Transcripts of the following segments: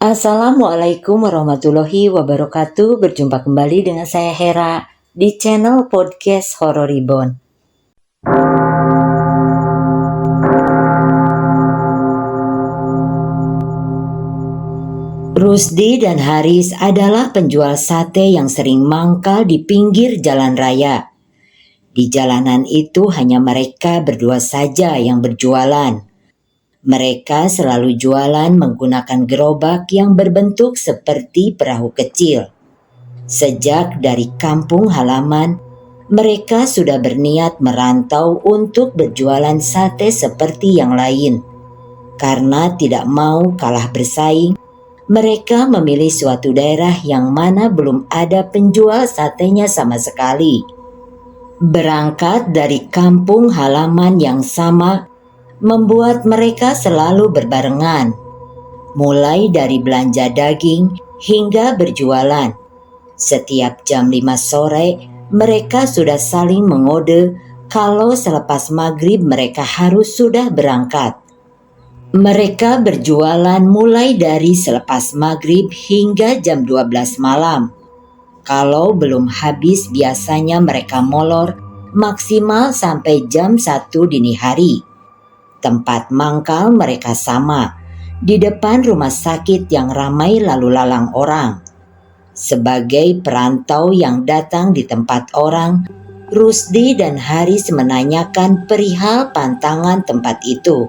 Assalamualaikum warahmatullahi wabarakatuh. Berjumpa kembali dengan saya Hera di channel podcast Horor Reborn. Rusdi dan Haris adalah penjual sate yang sering mangkal di pinggir jalan raya. Di jalanan itu hanya mereka berdua saja yang berjualan. Mereka selalu jualan menggunakan gerobak yang berbentuk seperti perahu kecil. Sejak dari kampung halaman, mereka sudah berniat merantau untuk berjualan sate seperti yang lain. Karena tidak mau kalah bersaing, mereka memilih suatu daerah yang mana belum ada penjual satenya sama sekali. Berangkat dari kampung halaman yang sama, membuat mereka selalu berbarengan, mulai dari belanja daging hingga berjualan. Setiap jam 5 sore, mereka sudah saling mengode kalau selepas maghrib mereka harus sudah berangkat. Mereka berjualan mulai dari selepas maghrib hingga jam 12 malam. Kalau belum habis biasanya mereka molor maksimal sampai jam 1 dini hari. Tempat mangkal mereka sama, di depan rumah sakit yang ramai lalu lalang orang. Sebagai perantau yang datang di tempat orang, Rusdi dan Haris menanyakan perihal pantangan tempat itu.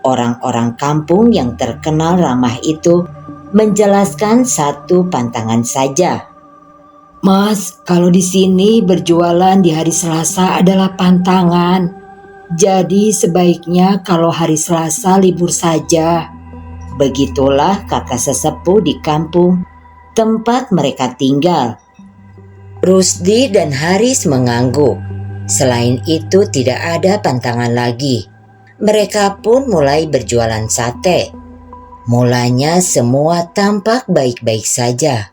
Orang-orang kampung yang terkenal ramah itu menjelaskan satu pantangan saja. "Mas, kalau di sini berjualan di hari Selasa adalah pantangan. Jadi sebaiknya kalau hari Selasa libur saja." Begitulah kata sesepuh di kampung tempat mereka tinggal. Rusdi dan Haris mengangguk. Selain itu tidak ada pantangan lagi. Mereka pun mulai berjualan sate. Mulanya semua tampak baik-baik saja.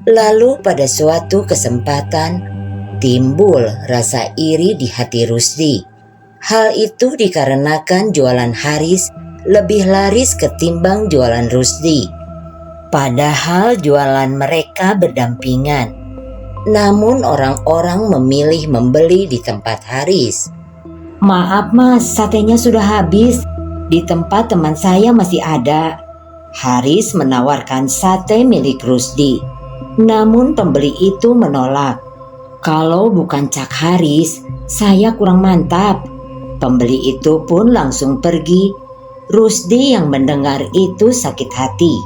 Lalu pada suatu kesempatan timbul rasa iri di hati Rusdi. Hal itu dikarenakan jualan Haris lebih laris ketimbang jualan Rusdi. Padahal jualan mereka berdampingan. Namun orang-orang memilih membeli di tempat Haris. "Maaf mas, satenya sudah habis. Di tempat teman saya masih ada." Haris menawarkan sate milik Rusdi. Namun pembeli itu menolak. "Kalau bukan Cak Haris, saya kurang mantap." Pembeli itu pun langsung pergi. Rusdi yang mendengar itu sakit hati.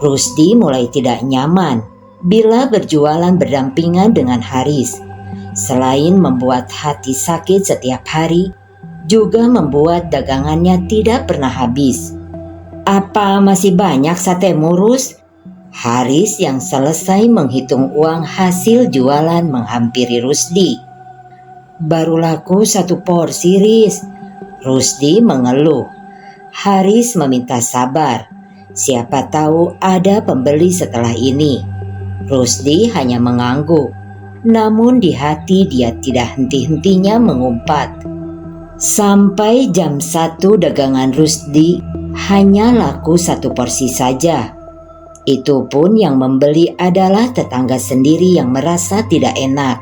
Rusdi mulai tidak nyaman bila berjualan berdampingan dengan Haris. Selain membuat hati sakit setiap hari, juga membuat dagangannya tidak pernah habis. "Apa masih banyak sate murus?" Haris yang selesai menghitung uang hasil jualan menghampiri Rusdi. "Baru laku 1 porsi, Riz." Rusdi mengeluh. Haris meminta sabar. Siapa tahu ada pembeli setelah ini. Rusdi hanya mengangguk. Namun di hati dia tidak henti-hentinya mengumpat. Sampai jam 1 dagangan Rusdi hanya laku 1 porsi saja. Itu pun yang membeli adalah tetangga sendiri yang merasa tidak enak.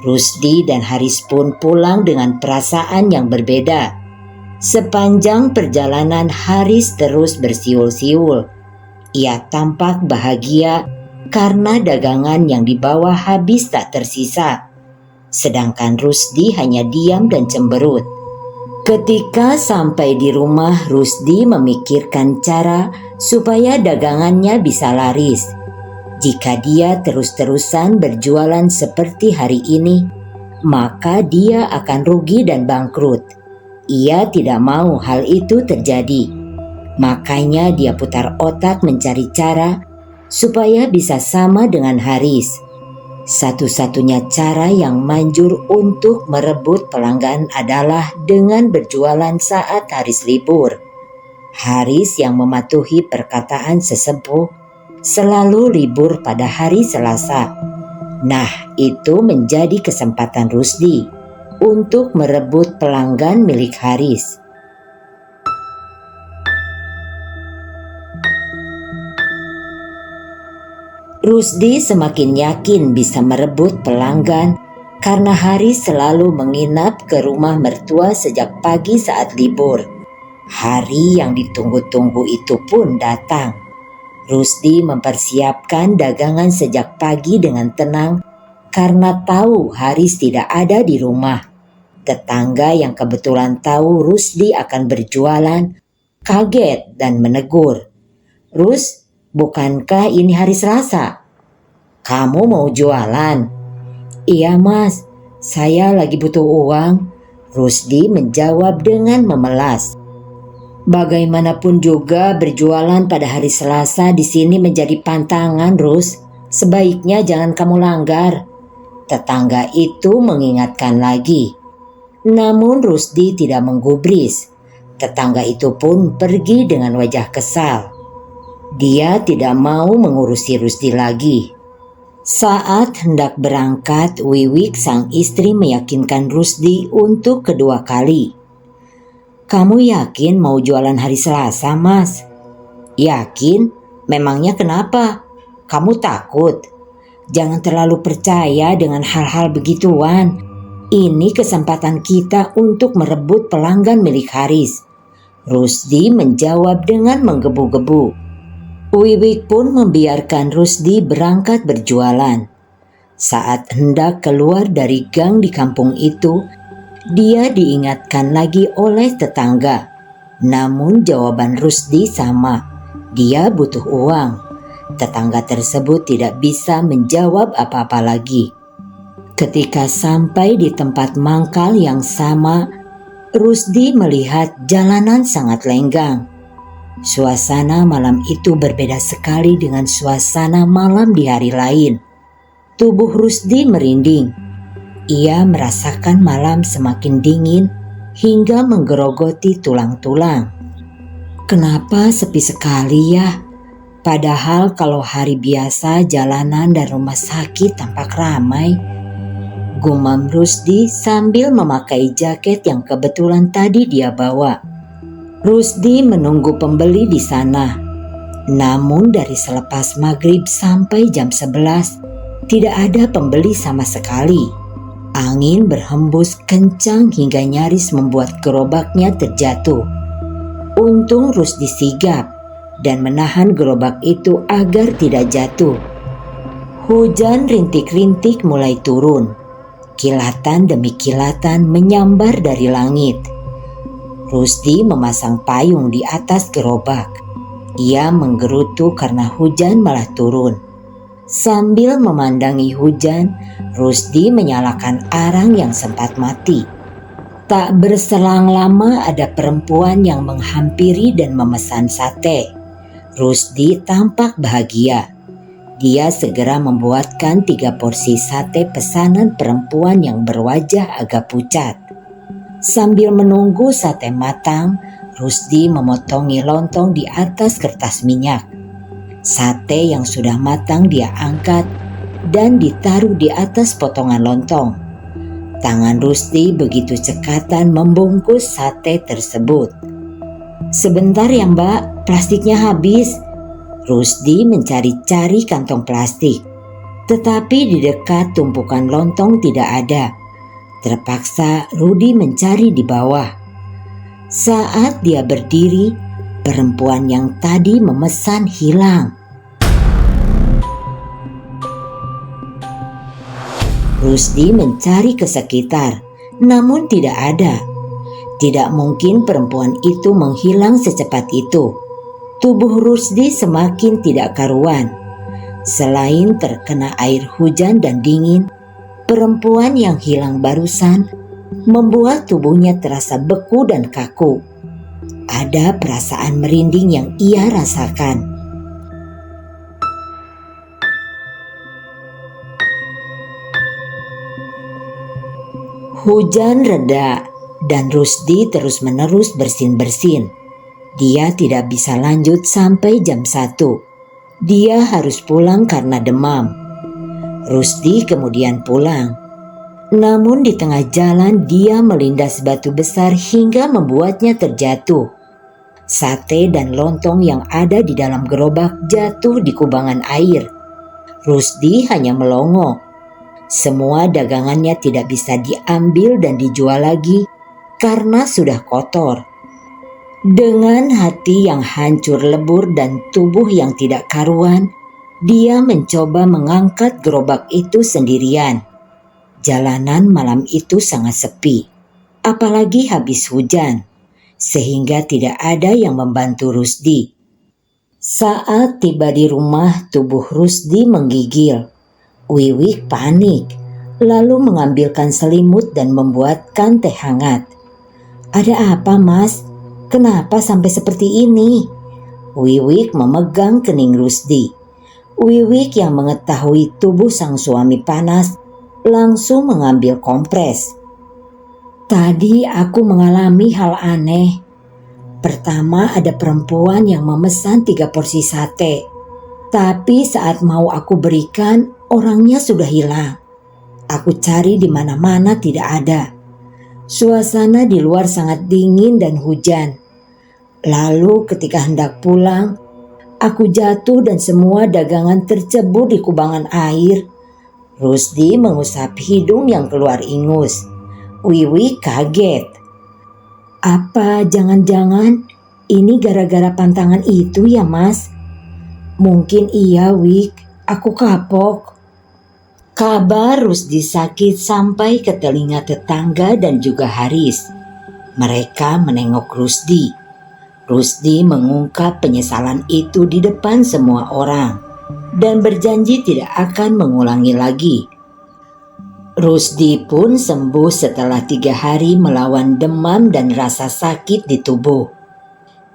Rusdi dan Haris pun pulang dengan perasaan yang berbeda. Sepanjang perjalanan Haris terus bersiul-siul. Ia tampak bahagia karena dagangan yang dibawa habis tak tersisa. Sedangkan Rusdi hanya diam dan cemberut. Ketika sampai di rumah, Rusdi memikirkan cara supaya dagangannya bisa laris. Jika dia terus-terusan berjualan seperti hari ini, maka dia akan rugi dan bangkrut. Ia tidak mau hal itu terjadi. Makanya dia putar otak mencari cara supaya bisa sama dengan Haris. Satu-satunya cara yang manjur untuk merebut pelanggan adalah dengan berjualan saat Haris libur. Haris yang mematuhi perkataan sesepuh selalu libur pada hari Selasa. Nah, itu menjadi kesempatan Rusdi untuk merebut pelanggan milik Haris. Rusdi semakin yakin bisa merebut pelanggan karena Haris selalu menginap ke rumah mertua sejak pagi saat libur. Hari yang ditunggu-tunggu itu pun datang. Rusdi mempersiapkan dagangan sejak pagi dengan tenang karena tahu Haris tidak ada di rumah. Tetangga yang kebetulan tahu Rusdi akan berjualan kaget dan menegur. "Rus, bukankah ini hari Selasa? Kamu mau jualan?" "Iya mas, saya lagi butuh uang," Rusdi menjawab dengan memelas. "Bagaimanapun juga berjualan pada hari Selasa di sini menjadi pantangan, Rus. Sebaiknya jangan kamu langgar," tetangga itu mengingatkan lagi. Namun Rusdi tidak menggubris. Tetangga itu pun pergi dengan wajah kesal. Dia tidak mau mengurusi Rusdi lagi. Saat hendak berangkat, Wiwik sang istri meyakinkan Rusdi untuk kedua kali. "Kamu yakin mau jualan hari Selasa, Mas?" "Yakin? Memangnya kenapa? Kamu takut? Jangan terlalu percaya dengan hal-hal begituan. Ini kesempatan kita untuk merebut pelanggan milik Haris," Rusdi menjawab dengan menggebu-gebu. Wiwik pun membiarkan Rusdi berangkat berjualan. Saat hendak keluar dari gang di kampung itu, dia diingatkan lagi oleh tetangga. Namun jawaban Rusdi sama, dia butuh uang. Tetangga tersebut tidak bisa menjawab apa-apa lagi. Ketika sampai di tempat mangkal yang sama, Rusdi melihat jalanan sangat lenggang. Suasana malam itu berbeda sekali dengan suasana malam di hari lain. Tubuh Rusdi merinding. Ia merasakan malam semakin dingin hingga menggerogoti tulang-tulang. Kenapa sepi sekali ya? Padahal kalau hari biasa jalanan dan rumah sakit tampak ramai. Gumam Rusdi sambil memakai jaket yang kebetulan tadi dia bawa. Rusdi menunggu pembeli di sana. Namun dari selepas maghrib sampai jam 11, tidak ada pembeli sama sekali. Angin berhembus kencang hingga nyaris membuat gerobaknya terjatuh. Untung Rusdi sigap dan menahan gerobak itu agar tidak jatuh. Hujan rintik-rintik mulai turun. Kilatan demi kilatan menyambar dari langit. Rusdi memasang payung di atas gerobak. Ia menggerutu karena hujan malah turun. Sambil memandangi hujan, Rusdi menyalakan arang yang sempat mati. Tak berselang lama ada perempuan yang menghampiri dan memesan sate. Rusdi tampak bahagia. Dia segera membuatkan 3 porsi sate pesanan perempuan yang berwajah agak pucat. Sambil menunggu sate matang, Rusdi memotongi lontong di atas kertas minyak. Sate yang sudah matang dia angkat dan ditaruh di atas potongan lontong. Tangan Rusdi begitu cekatan membungkus sate tersebut. "Sebentar ya Mbak, plastiknya habis." Rusdi mencari-cari kantong plastik, tetapi di dekat tumpukan lontong tidak ada. Terpaksa Rudi mencari di bawah. Saat dia berdiri, perempuan yang tadi memesan hilang. Rusdi mencari ke sekitar, namun tidak ada. Tidak mungkin perempuan itu menghilang secepat itu. Tubuh Rusdi semakin tidak karuan. Selain terkena air hujan dan dingin, perempuan yang hilang barusan membuat tubuhnya terasa beku dan kaku. Ada perasaan merinding yang ia rasakan. Hujan reda dan Rusdi terus-menerus bersin-bersin. Dia tidak bisa lanjut sampai jam 1. Dia harus pulang karena demam. Rusdi kemudian pulang. Namun di tengah jalan dia melindas batu besar hingga membuatnya terjatuh. Sate dan lontong yang ada di dalam gerobak jatuh di kubangan air. Rusdi hanya melongo. Semua dagangannya tidak bisa diambil dan dijual lagi karena sudah kotor. Dengan hati yang hancur lebur dan tubuh yang tidak karuan, dia mencoba mengangkat gerobak itu sendirian. Jalanan malam itu sangat sepi, apalagi habis hujan, sehingga tidak ada yang membantu Rusdi. Saat tiba di rumah, tubuh Rusdi menggigil. Wiwik panik, lalu mengambilkan selimut dan membuatkan teh hangat. "Ada apa, Mas? Kenapa sampai seperti ini?" Wiwik memegang kening Rusdi. Wiwik yang mengetahui tubuh sang suami panas langsung mengambil kompres. "Tadi aku mengalami hal aneh. Pertama ada perempuan yang memesan 3 porsi sate. Tapi saat mau aku berikan, orangnya sudah hilang. Aku cari di mana-mana tidak ada. Suasana di luar sangat dingin dan hujan. Lalu ketika hendak pulang, aku jatuh dan semua dagangan tercebur di kubangan air." Rusdi mengusap hidung yang keluar ingus. Wiwi kaget. "Apa jangan-jangan ini gara-gara pantangan itu ya, Mas?" "Mungkin iya, Wik. Aku kapok." Kabar Rusdi sakit sampai ke telinga tetangga dan juga Haris. Mereka menengok Rusdi. Rusdi mengungkap penyesalan itu di depan semua orang dan berjanji tidak akan mengulangi lagi. Rusdi pun sembuh setelah 3 hari melawan demam dan rasa sakit di tubuh.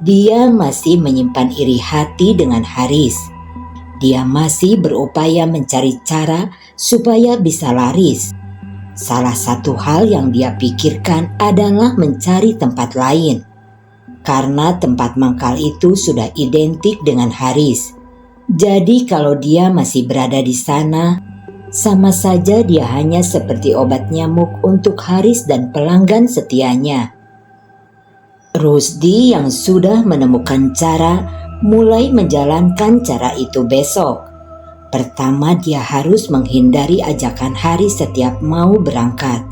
Dia masih menyimpan iri hati dengan Haris. Dia masih berupaya mencari cara supaya bisa laris. Salah satu hal yang dia pikirkan adalah mencari tempat lain. Karena tempat mangkal itu sudah identik dengan Haris. Jadi kalau dia masih berada di sana, sama saja dia hanya seperti obat nyamuk untuk Haris dan pelanggan setianya. Rusdi yang sudah menemukan cara mulai menjalankan cara itu besok. Pertama dia harus menghindari ajakan Haris setiap mau berangkat.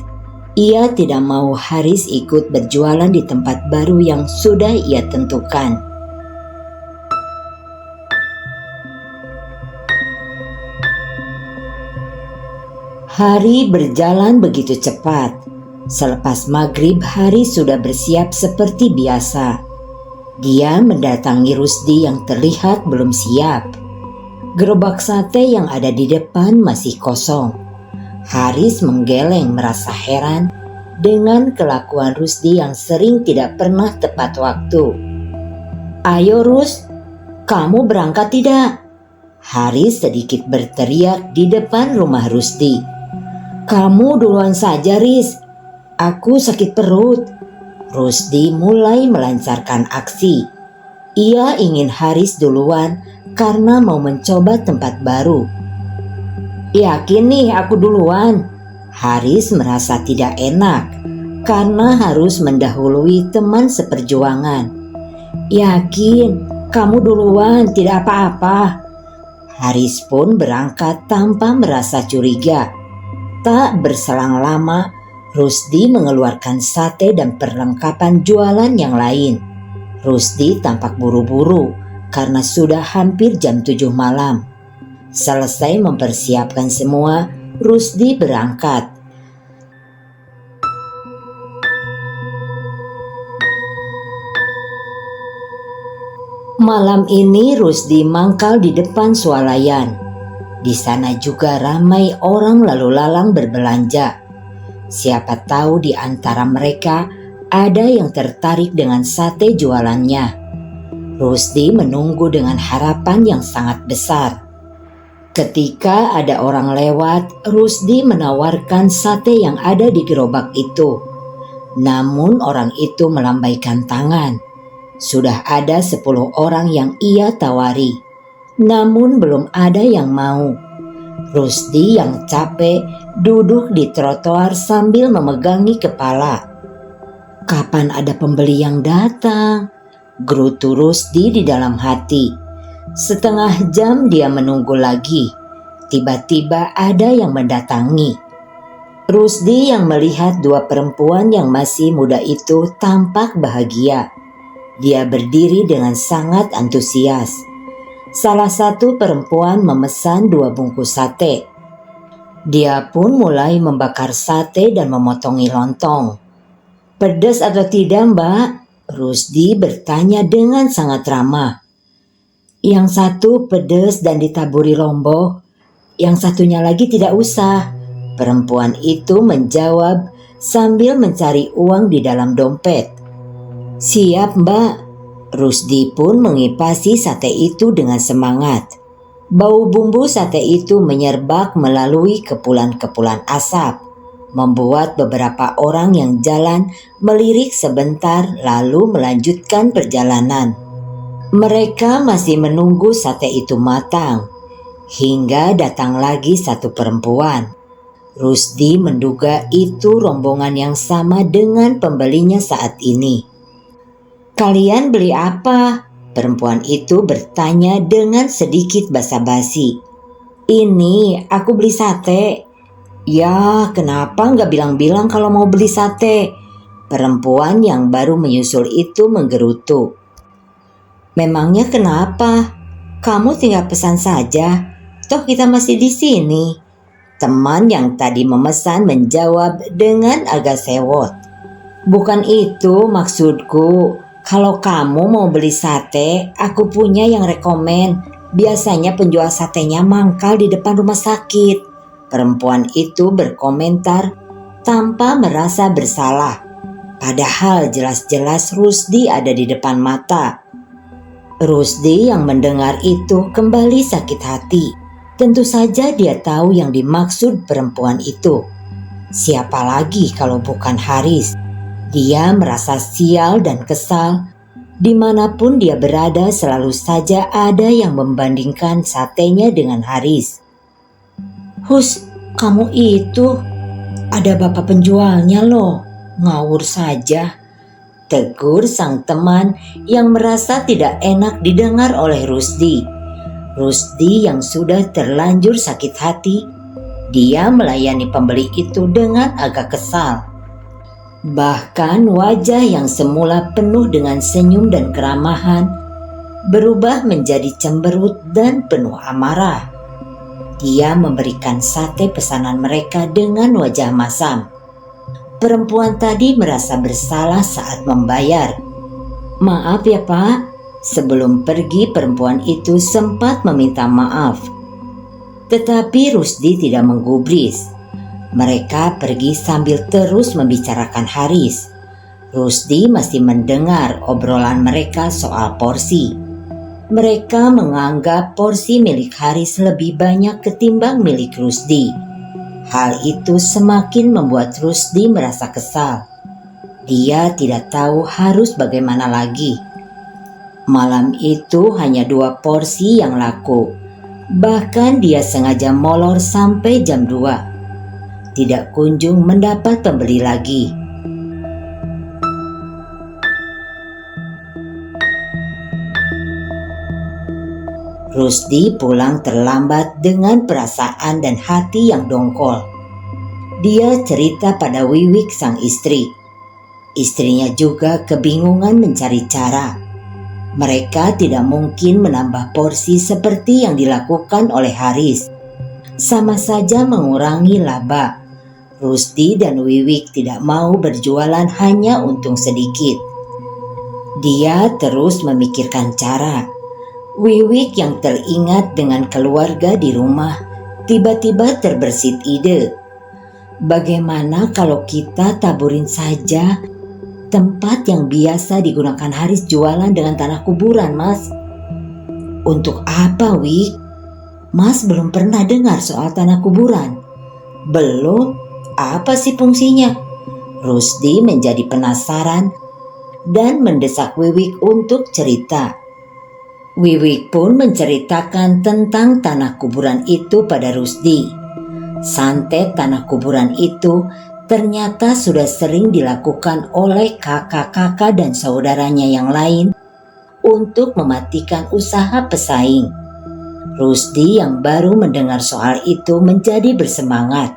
Ia tidak mau Haris ikut berjualan di tempat baru yang sudah ia tentukan. Hari berjalan begitu cepat. Selepas maghrib, Haris sudah bersiap seperti biasa. Dia mendatangi Rusdi yang terlihat belum siap. Gerobak sate yang ada di depan masih kosong. Haris menggeleng merasa heran dengan kelakuan Rusdi yang sering tidak pernah tepat waktu. "Ayo Rus, kamu berangkat tidak?" Haris sedikit berteriak di depan rumah Rusdi. "Kamu duluan saja, Riz. Aku sakit perut." Rusdi mulai melancarkan aksi. Ia ingin Haris duluan karena mau mencoba tempat baru. "Yakin nih aku duluan?" Haris merasa tidak enak karena harus mendahului teman seperjuangan. "Yakin, kamu duluan, tidak apa-apa." Haris pun berangkat tanpa merasa curiga. Tak berselang lama, Rusdi mengeluarkan sate dan perlengkapan jualan yang lain. Rusdi tampak buru-buru karena sudah hampir jam 7 malam. Selesai mempersiapkan semua, Rusdi berangkat. Malam ini Rusdi mangkal di depan swalayan. Di sana juga ramai orang lalu lalang berbelanja. Siapa tahu di antara mereka ada yang tertarik dengan sate jualannya. Rusdi menunggu dengan harapan yang sangat besar. Ketika ada orang lewat, Rusdi menawarkan sate yang ada di gerobak itu. Namun orang itu melambaikan tangan. Sudah ada 10 orang yang ia tawari, namun belum ada yang mau. Rusdi yang capek duduk di trotoar sambil memegangi kepala. Kapan ada pembeli yang datang? Gerutu Rusdi di dalam hati. Setengah jam dia menunggu lagi. Tiba-tiba ada yang mendatangi. Rusdi yang melihat dua perempuan yang masih muda itu tampak bahagia. Dia berdiri dengan sangat antusias. Salah satu perempuan memesan 2 bungkus sate. Dia pun mulai membakar sate dan memotongi lontong. "Pedas atau tidak, Mbak?" Rusdi bertanya dengan sangat ramah. "Yang satu pedas dan ditaburi lombok, yang satunya lagi tidak usah," perempuan itu menjawab sambil mencari uang di dalam dompet. "Siap, Mbak." Rusdi pun mengipasi sate itu dengan semangat. Bau bumbu sate itu menyerbak melalui kepulan-kepulan asap, membuat beberapa orang yang jalan melirik sebentar lalu melanjutkan perjalanan. Mereka masih menunggu sate itu matang, hingga datang lagi satu perempuan. Rusdi menduga itu rombongan yang sama dengan pembelinya saat ini. "Kalian beli apa?" perempuan itu bertanya dengan sedikit basa-basi. "Ini, aku beli sate." "Ya, kenapa nggak bilang-bilang kalau mau beli sate?" perempuan yang baru menyusul itu menggerutu. "Memangnya kenapa? Kamu tinggal pesan saja, toh kita masih di sini." Teman yang tadi memesan menjawab dengan agak sewot. "Bukan itu maksudku. Kalau kamu mau beli sate, aku punya yang rekomen. Biasanya penjual satenya mangkal di depan rumah sakit." Perempuan itu berkomentar tanpa merasa bersalah. Padahal jelas-jelas Rusdi ada di depan mata. Rusdi yang mendengar itu kembali sakit hati. Tentu saja dia tahu yang dimaksud perempuan itu. Siapa lagi kalau bukan Haris? Dia merasa sial dan kesal. Dimanapun dia berada selalu saja ada yang membandingkan satenya dengan Haris. "Hus, kamu itu, ada bapak penjualnya loh, ngawur saja," tegur sang teman yang merasa tidak enak didengar oleh Rusdi. Rusdi yang sudah terlanjur sakit hati, dia melayani pembeli itu dengan agak kesal. Bahkan wajah yang semula penuh dengan senyum dan keramahan berubah menjadi cemberut dan penuh amarah. Dia memberikan sate pesanan mereka dengan wajah masam. Perempuan tadi merasa bersalah saat membayar. "Maaf ya Pak." Sebelum pergi perempuan itu sempat meminta maaf. Tetapi Rusdi tidak menggubris. Mereka pergi sambil terus membicarakan Haris. Rusdi masih mendengar obrolan mereka soal porsi. Mereka menganggap porsi milik Haris lebih banyak ketimbang milik Rusdi. Hal itu semakin membuat Rusdi merasa kesal. Dia tidak tahu harus bagaimana lagi. Malam itu hanya 2 porsi yang laku. Bahkan dia sengaja molor sampai jam 2. Tidak kunjung mendapat pembeli lagi. Rusdi pulang terlambat dengan perasaan dan hati yang dongkol. Dia cerita pada Wiwik sang istri. Istrinya juga kebingungan mencari cara. Mereka tidak mungkin menambah porsi seperti yang dilakukan oleh Haris. Sama saja mengurangi laba. Rusdi dan Wiwik tidak mau berjualan hanya untung sedikit. Dia terus memikirkan cara. Wiwik yang teringat dengan keluarga di rumah tiba-tiba terbersit ide. Bagaimana kalau kita taburin saja tempat yang biasa digunakan Haris jualan dengan tanah kuburan, Mas? "Untuk apa, Wik? Mas belum pernah dengar soal tanah kuburan?" "Belum? Apa sih fungsinya?" Rusdi menjadi penasaran dan mendesak Wiwik untuk cerita. Wiwik pun menceritakan tentang tanah kuburan itu pada Rusdi. Santet tanah kuburan itu ternyata sudah sering dilakukan oleh kakak-kakak dan saudaranya yang lain untuk mematikan usaha pesaing. Rusdi yang baru mendengar soal itu menjadi bersemangat.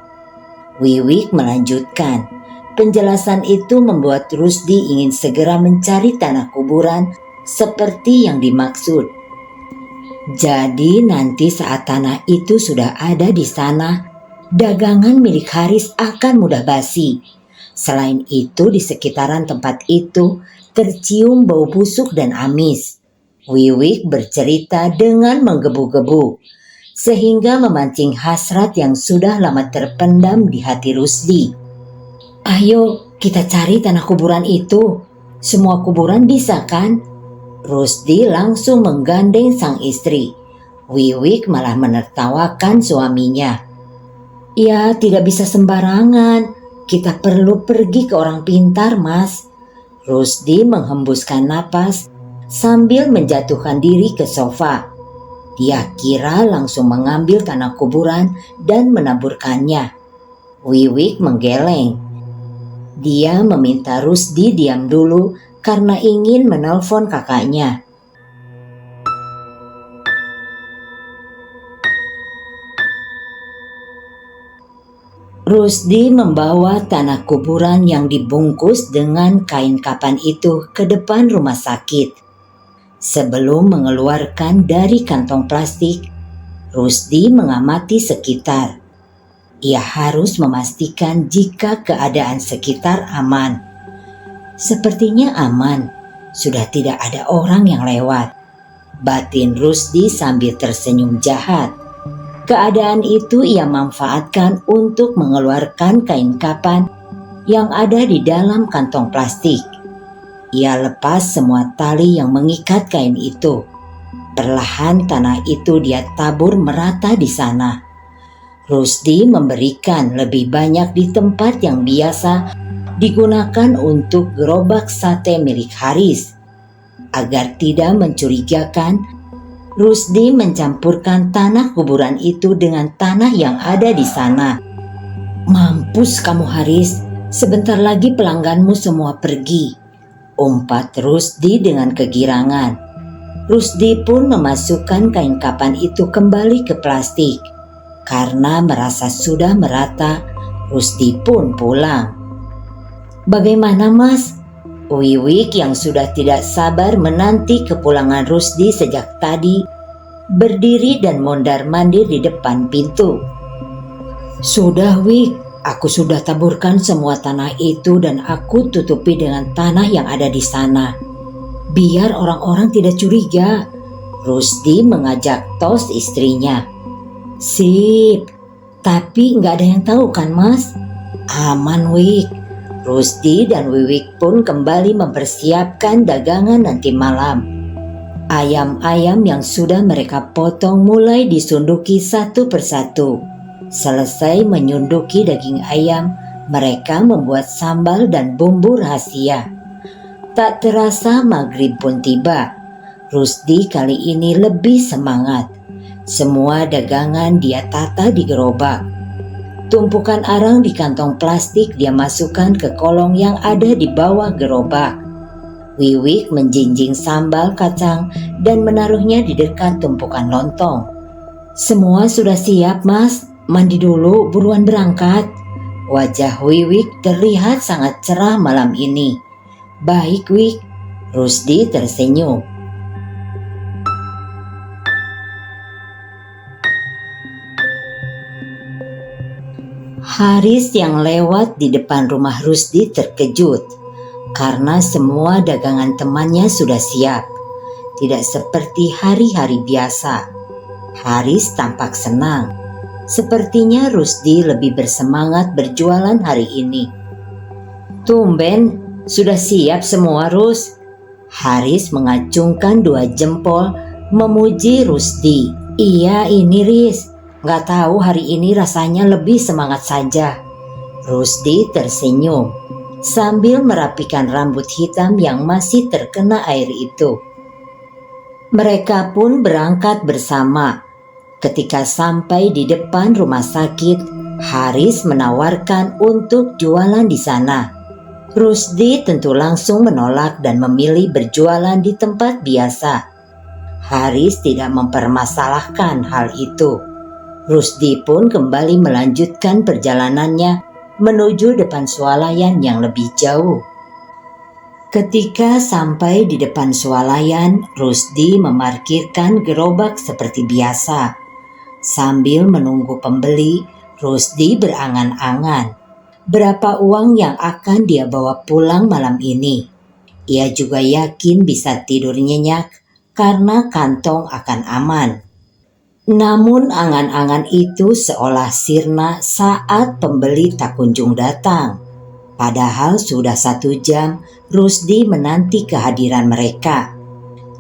Wiwik melanjutkan. Penjelasan itu membuat Rusdi ingin segera mencari tanah kuburan seperti yang dimaksud. Jadi nanti saat tanah itu sudah ada di sana, dagangan milik Haris akan mudah basi. Selain itu di sekitaran tempat itu tercium bau busuk dan amis. Wiwik bercerita dengan menggebu-gebu, sehingga memancing hasrat yang sudah lama terpendam di hati Rusdi. Ayo kita cari tanah kuburan itu. Semua kuburan bisa kan? Rusdi langsung menggandeng sang istri. Wiwik malah menertawakan suaminya. Ya tidak bisa sembarangan. Kita perlu pergi ke orang pintar, Mas. Rusdi menghembuskan napas sambil menjatuhkan diri ke sofa. Dia kira langsung mengambil tanah kuburan dan menaburkannya. Wiwik menggeleng. Dia meminta Rusdi diam dulu karena ingin menelpon kakaknya. Rusdi membawa tanah kuburan yang dibungkus dengan kain kapan itu ke depan rumah sakit. Sebelum mengeluarkan dari kantong plastik, Rusdi mengamati sekitar. Ia harus memastikan jika keadaan sekitar aman. Sepertinya aman, sudah tidak ada orang yang lewat. Batin Rusdi sambil tersenyum jahat. Keadaan itu ia manfaatkan untuk mengeluarkan kain kapan yang ada di dalam kantong plastik. Ia lepas semua tali yang mengikat kain itu. Perlahan tanah itu dia tabur merata di sana. Rusdi memberikan lebih banyak di tempat yang biasa digunakan untuk gerobak sate milik Haris. Agar tidak mencurigakan, Rusdi mencampurkan tanah kuburan itu dengan tanah yang ada di sana. Mampus kamu Haris, sebentar lagi pelangganmu semua pergi, umpat Rusdi dengan kegirangan. Rusdi pun memasukkan kain kapan itu kembali ke plastik. Karena merasa sudah merata, Rusdi pun pulang. Bagaimana Mas? Wiwik yang sudah tidak sabar menanti kepulangan Rusdi sejak tadi, berdiri dan mondar-mandir di depan pintu. Sudah Wik, aku sudah taburkan semua tanah itu dan aku tutupi dengan tanah yang ada di sana. Biar orang-orang tidak curiga. Rusdi mengajak tos istrinya. Sip, tapi nggak ada yang tahu kan Mas? Aman Wik. Rusdi dan Wiwik pun kembali mempersiapkan dagangan nanti malam. Ayam-ayam yang sudah mereka potong mulai disunduki satu persatu. Selesai menyunduki daging ayam, mereka membuat sambal dan bumbu rahasia. Tak terasa maghrib pun tiba. Rusdi kali ini lebih semangat. Semua dagangan dia tata di gerobak. Tumpukan arang di kantong plastik dia masukkan ke kolong yang ada di bawah gerobak. Wiwik menjinjing sambal kacang dan menaruhnya di dekat tumpukan lontong. Semua sudah siap Mas, mandi dulu buruan berangkat. Wajah Wiwik terlihat sangat cerah malam ini. Baik Wik, Rusdi tersenyum. Haris yang lewat di depan rumah Rusdi terkejut karena semua dagangan temannya sudah siap. Tidak seperti hari-hari biasa. Haris tampak senang. Sepertinya Rusdi lebih bersemangat berjualan hari ini. Tumben, sudah siap semua Rus? Haris mengacungkan 2 jempol memuji Rusdi. Iya ini Riz. Gak tahu hari ini rasanya lebih semangat saja. Rusdi tersenyum sambil merapikan rambut hitam yang masih terkena air itu. Mereka pun berangkat bersama. Ketika sampai di depan rumah sakit, Haris menawarkan untuk jualan di sana. Rusdi tentu langsung menolak dan memilih berjualan di tempat biasa. Haris tidak mempermasalahkan hal itu. Rusdi pun kembali melanjutkan perjalanannya menuju depan swalayan yang lebih jauh. Ketika sampai di depan swalayan, Rusdi memarkirkan gerobak seperti biasa. Sambil menunggu pembeli, Rusdi berangan-angan berapa uang yang akan dia bawa pulang malam ini. Ia juga yakin bisa tidur nyenyak karena kantong akan aman. Namun angan-angan itu seolah sirna saat pembeli tak kunjung datang. Padahal sudah 1 jam Rusdi menanti kehadiran mereka.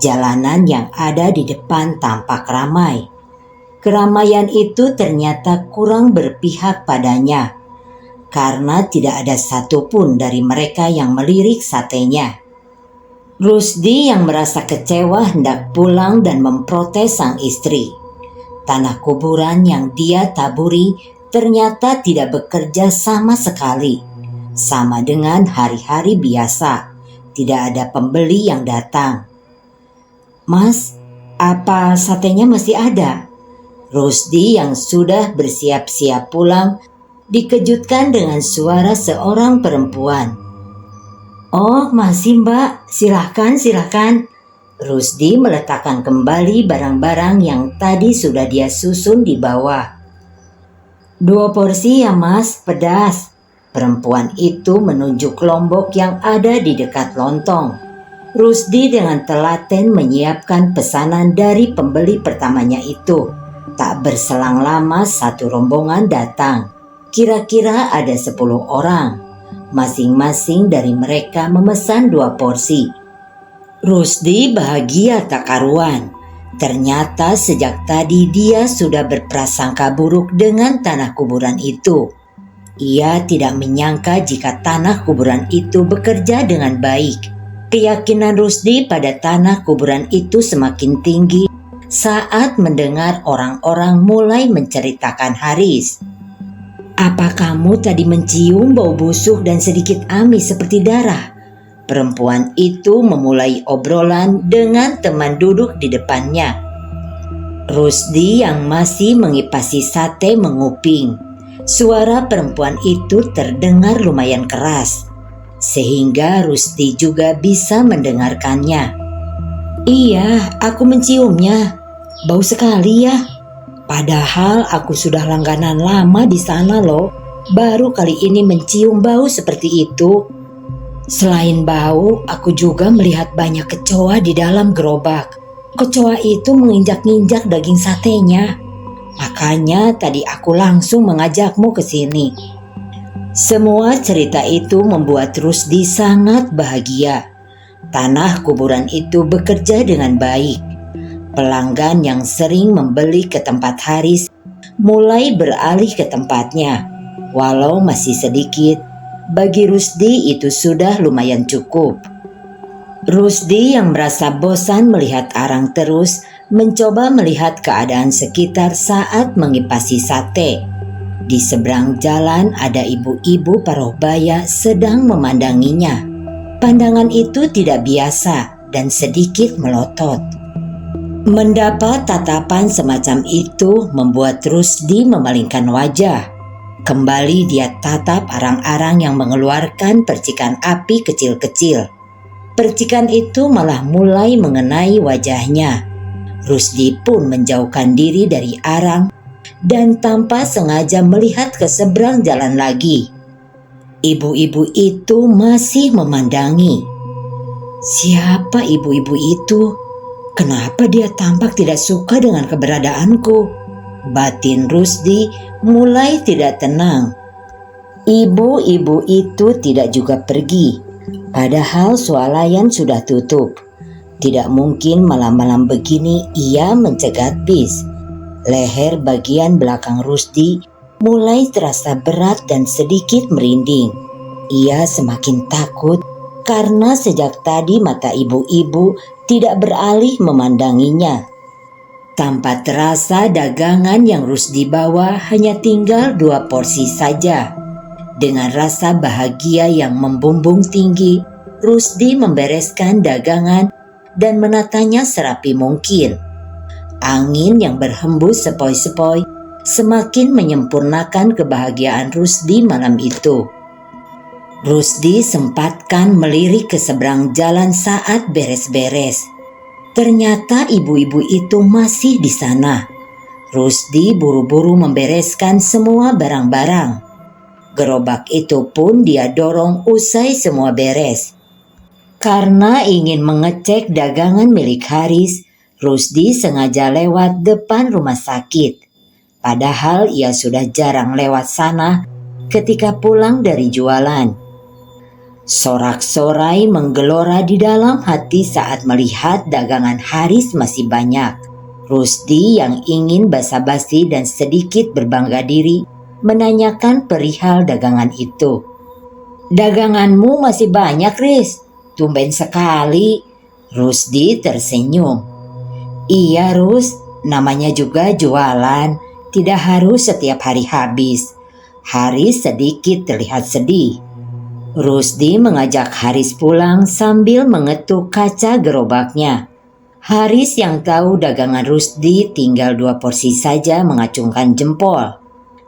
Jalanan yang ada di depan tampak ramai. Keramaian itu ternyata kurang berpihak padanya, karena tidak ada satupun dari mereka yang melirik satenya. Rusdi yang merasa kecewa hendak pulang dan memprotes sang istri. Tanah kuburan yang dia taburi ternyata tidak bekerja sama sekali. Sama dengan hari-hari biasa, tidak ada pembeli yang datang. "Mas, apa satenya masih ada?" Rusdi yang sudah bersiap-siap pulang dikejutkan dengan suara seorang perempuan. "Oh, masih Mbak, silahkan. Rusdi meletakkan kembali barang-barang yang tadi sudah dia susun di bawah. "2 porsi ya Mas, pedas." Perempuan itu menunjuk lombok yang ada di dekat lontong. Rusdi dengan telaten menyiapkan pesanan dari pembeli pertamanya itu. Tak berselang lama satu rombongan datang. Kira-kira ada 10 orang. Masing-masing dari mereka memesan 2 porsi. Rusdi bahagia tak karuan. Ternyata sejak tadi dia sudah berprasangka buruk dengan tanah kuburan itu. Ia tidak menyangka jika tanah kuburan itu bekerja dengan baik. Keyakinan Rusdi pada tanah kuburan itu semakin tinggi saat mendengar orang-orang mulai menceritakan Haris. "Apa kamu tadi mencium bau busuk dan sedikit amis seperti darah?" Perempuan itu memulai obrolan dengan teman duduk di depannya. Rusdi yang masih mengipasi sate menguping. Suara perempuan itu terdengar lumayan keras, sehingga Rusdi juga bisa mendengarkannya. "Iya, aku menciumnya. Bau sekali ya. Padahal aku sudah langganan lama di sana loh. Baru kali ini mencium bau seperti itu. Selain bau, aku juga melihat banyak kecoa di dalam gerobak. Kecoa itu menginjak-injak daging satenya. Makanya tadi aku langsung mengajakmu ke sini." Semua cerita itu membuat Rusdi sangat bahagia. Tanah kuburan itu bekerja dengan baik. Pelanggan yang sering membeli ke tempat Haris mulai beralih ke tempatnya. Walau masih sedikit, bagi Rusdi itu sudah lumayan cukup. Rusdi yang merasa bosan melihat arang terus mencoba melihat keadaan sekitar saat mengipasi sate. Di seberang jalan ada ibu-ibu paruh baya sedang memandanginya. Pandangan itu tidak biasa dan sedikit melotot. Mendapat tatapan semacam itu membuat Rusdi memalingkan wajah. Kembali dia tatap arang-arang yang mengeluarkan percikan api kecil-kecil. Percikan itu malah mulai mengenai wajahnya. Rusdi pun menjauhkan diri dari arang dan tanpa sengaja melihat ke seberang jalan lagi. Ibu-ibu itu masih memandangi. Siapa ibu-ibu itu? Kenapa dia tampak tidak suka dengan keberadaanku? Batin Rusdi mulai tidak tenang. Ibu-ibu itu tidak juga pergi, padahal swalayan sudah tutup. Tidak mungkin malam-malam begini ia mencegat bis. Leher bagian belakang Rusdi mulai terasa berat dan sedikit merinding. Ia semakin takut karena sejak tadi mata ibu-ibu tidak beralih memandanginya. Tanpa terasa dagangan yang Rusdi bawa hanya tinggal 2 porsi saja. Dengan rasa bahagia yang membumbung tinggi, Rusdi membereskan dagangan dan menatanya serapi mungkin. Angin yang berhembus sepoi-sepoi semakin menyempurnakan kebahagiaan Rusdi malam itu. Rusdi sempatkan melirik ke seberang jalan saat beres-beres. Ternyata ibu-ibu itu masih di sana. Rusdi buru-buru membereskan semua barang-barang. Gerobak itu pun dia dorong usai semua beres. Karena ingin mengecek dagangan milik Haris, Rusdi sengaja lewat depan rumah sakit. Padahal ia sudah jarang lewat sana ketika pulang dari jualan. Sorak-sorai menggelora di dalam hati saat melihat dagangan Haris masih banyak. Rusdi yang ingin basa-basi dan sedikit berbangga diri menanyakan perihal dagangan itu. "Daganganmu masih banyak, Riz. Tumben sekali." Rusdi tersenyum. "Iya, Rus. Namanya juga jualan. Tidak harus setiap hari habis." Haris sedikit terlihat sedih. Rusdi mengajak Haris pulang sambil mengetuk kaca gerobaknya. Haris yang tahu dagangan Rusdi tinggal 2 porsi saja mengacungkan jempol.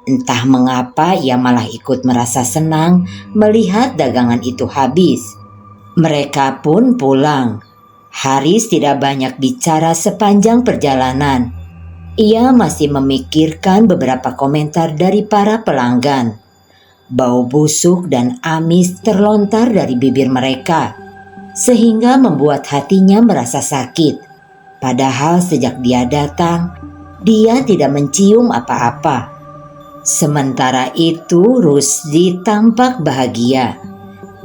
Entah mengapa ia malah ikut merasa senang melihat dagangan itu habis. Mereka pun pulang. Haris tidak banyak bicara sepanjang perjalanan. Ia masih memikirkan beberapa komentar dari para pelanggan. Bau busuk dan amis terlontar dari bibir mereka, sehingga membuat hatinya merasa sakit. Padahal sejak dia datang, dia tidak mencium apa-apa. Sementara itu Rusdi tampak bahagia.